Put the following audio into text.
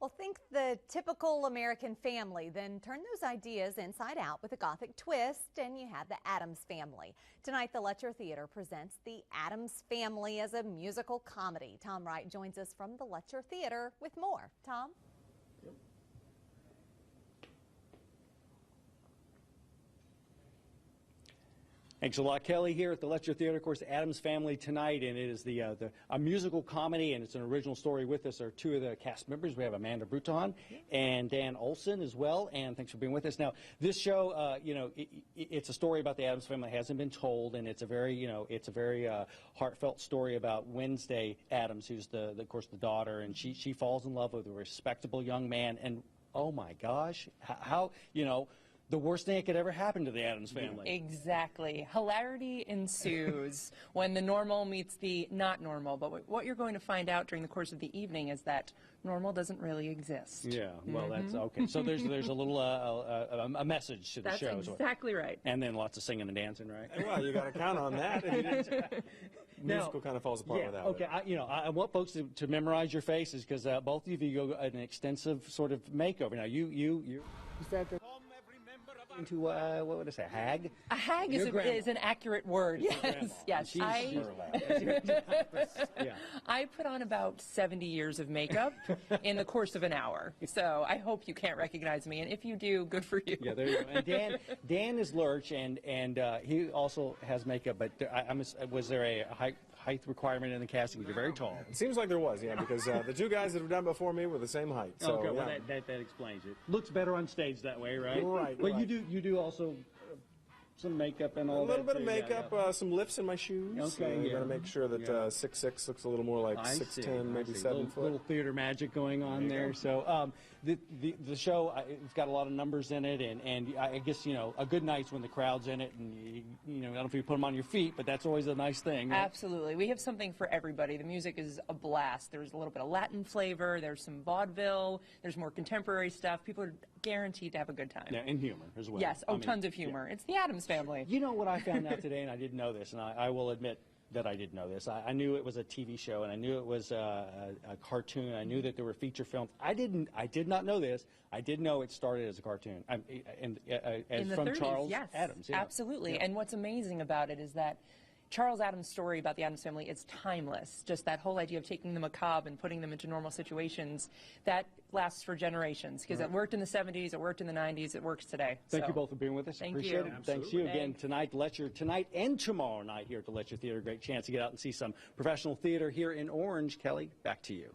Well, think the typical American family, then turn those ideas inside out with a Gothic twist, and you have the Addams Family. Tonight, the Lutcher Theater presents the Addams Family as a musical comedy. Tom Wright joins us from the Lutcher Theater with more. Tom? Thanks a lot, Kelly. Here at the Lutcher Theater, of course, Addams Family tonight, and it is a musical comedy, and it's an original story. With us are two of the cast members. We have Amanda Bruton and Dan Olson as well, and thanks for being with us. Now, this show, it's a story about the Addams Family that hasn't been told, and it's a very, heartfelt story about Wednesday Addams, who's of course, the daughter, and she falls in love with a respectable young man, and oh my gosh, how the worst thing that could ever happen to the Addams Family. Exactly. Hilarity ensues when the normal meets the not normal. But what you're going to find out during the course of the evening is that normal doesn't really exist. Yeah, well, that's okay. So there's a little a message to the show. That's exactly right. And then lots of singing and dancing, right? Well, you got to count on that. Musical kind of falls apart without okay, it. I want folks to memorize your faces because both of you go an extensive sort of makeover. Now, you into what would I say, a hag? A hag is an accurate word. Yes. I put on about 70 years of makeup in the course of an hour. So I hope you can't recognize me, and if you do, good for you. Yeah, there you go. And Dan is Lurch, and he also has makeup. But was there a height requirement in the casting? You're very tall. It seems like there was, yeah, because the two guys that have done before me were the same height. So, okay, well, yeah. that explains it. Looks better on stage that way, right? Right. But right. You do also some makeup and all that. A little bit of makeup, some lifts in my shoes. Okay, you got to make sure that 6'6" looks a little more like 6'10", maybe 7 foot. Little theater magic going on there. So the show, it's got a lot of numbers in it, and I guess a good night's when the crowd's in it, and I don't know if you put them on your feet, but that's always a nice thing. Right? Absolutely, we have something for everybody. The music is a blast. There's a little bit of Latin flavor. There's some vaudeville. There's more contemporary stuff. People are guaranteed to have a good time. Yeah, and humor as well. Yes, tons of humor. Yeah. It's the Addams Family. You know what I found out today, and I didn't know this, and I will admit that I didn't know this. I knew it was a TV show, and I knew it was a cartoon. I knew that there were feature films. I did not know this. I did know it started as a cartoon, in the from 30s, Charles yes, Addams. Yeah. Absolutely. Yeah. And what's amazing about it is that Charles Addams' story about the Addams Family is timeless. Just that whole idea of taking the macabre and putting them into normal situations, that lasts for generations. Because it worked in the 70s, it worked in the 90s, it works today. Thank you both for being with us. Thank Appreciate you. it. Thanks you again tonight and tomorrow night here at the Lutcher Theater. Great chance to get out and see some professional theater here in Orange. Kelly, back to you.